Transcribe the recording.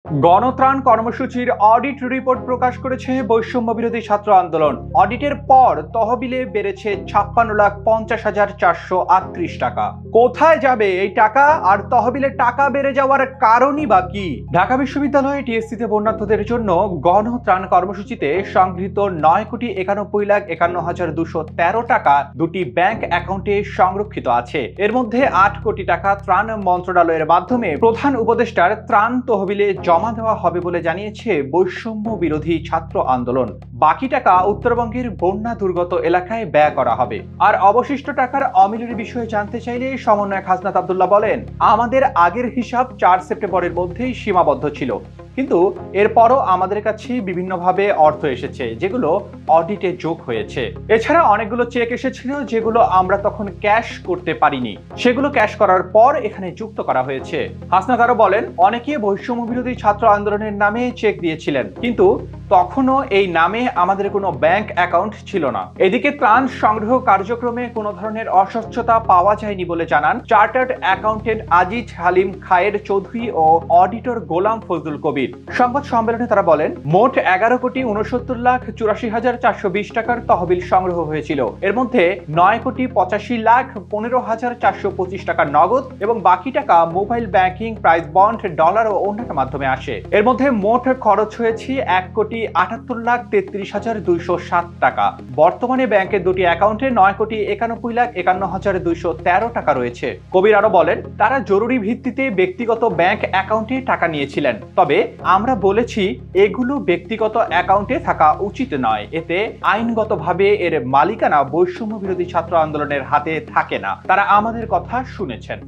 গণত্রাণ কর্মসূচির audit report প্রকাশ করেছে বৈষম্য বিরোধী ছাত্র আন্দোলন। অডিটের পর তহবিলে বেড়েছে 56,50,438 টাকা। কোথায় যাবে এই টাকা আর তহবিলে টাকা বেড়ে যাওয়ার কারণই বা কি? ঢাকা বিশ্ববিদ্যালয়ে টিএসসিতে বন্যার্থদের জন্য গণত্রাণ কর্মসূচিতে সংগৃহীত 9,51,51,213 টাকা দুটি ব্যাংক অ্যাকাউন্টে সংরক্ষিত আছে। এর মধ্যে 8 কোটি টাকা ত্রাণ মন্ত্রণালয়ের মাধ্যমে প্রধান উপদেষ্টার ত্রাণ তহবিলে জমা দেওয়া হবে বলে জানিয়েছে বৈষম্য বিরোধী ছাত্র আন্দোলন। বাকি টাকা উত্তরবঙ্গের বন্যা দুর্গত এলাকায় ব্যয় করা হবে। আর অবশিষ্ট টাকার অমিলের বিষয়ে জানতে চাইলে সমন্বয়ক হাসনাত আব্দুল্লাহ বলেন, আমাদের আগের হিসাব 4 সেপ্টেম্বরের মধ্যেই সীমাবদ্ধ ছিল, কিন্তু এরপরও আমাদের কাছে বিভিন্নভাবে অর্থ এসেছে যেগুলো অডিটে যোগ হয়েছে। এছাড়া অনেকগুলো চেক এসেছিল যেগুলো আমরা তখন ক্যাশ করতে পারিনি, সেগুলো ক্যাশ করার পর এখানে যুক্ত করা হয়েছে। হাসনাত আরো বলেন, অনেকে বৈষম্য বিরোধী ছাত্র আন্দোলনের নামে চেক দিয়েছিলেন, কিন্তু তখনও এই নামে আমাদের কোনো ব্যাংক অ্যাকাউন্ট ছিল না। এদিকে ত্রাণ সংগ্রহ কার্যক্রমে কোনো ধরনের অস্বচ্ছতা পাওয়া যায়নি বলে জানান চার্টার্ড অ্যাকাউন্টেন্ট আজিজ হালিম খায়ের চৌধুরী ও অডিটর গোলাম ফজলুল কবির। সংবাদ সম্মেলনে তারা বলেন, মোট 11,69,84,420 টাকার তহবিল সংগ্রহ হয়েছিল। এর মধ্যে 9,85,15,425 টাকা নগদ এবং বাকি টাকা mobile banking, price bond, dollar ও অন্যান্য মাধ্যমে আসে। এর মধ্যে মোট খরচ হয়েছে 1,78,33,207 টাকা। বর্তমানে ব্যাংকের দুটি অ্যাকাউন্টে 9,91,51,213 টাকা রয়েছে। কবির আরো বলেন, তারা জরুরি ভিত্তিতে ব্যক্তিগত ব্যাংক অ্যাকাউন্টে টাকা নিয়েছিলেন, তবে আমরা বলেছি এগুলো ব্যক্তিগত অ্যাকাউন্টে থাকা উচিত নয়। এতে আইনগতভাবে এর মালিকানা বৈষম্য বিরোধী ছাত্র আন্দোলনের হাতে থাকে না। তারা আমাদের কথা শুনেছেন।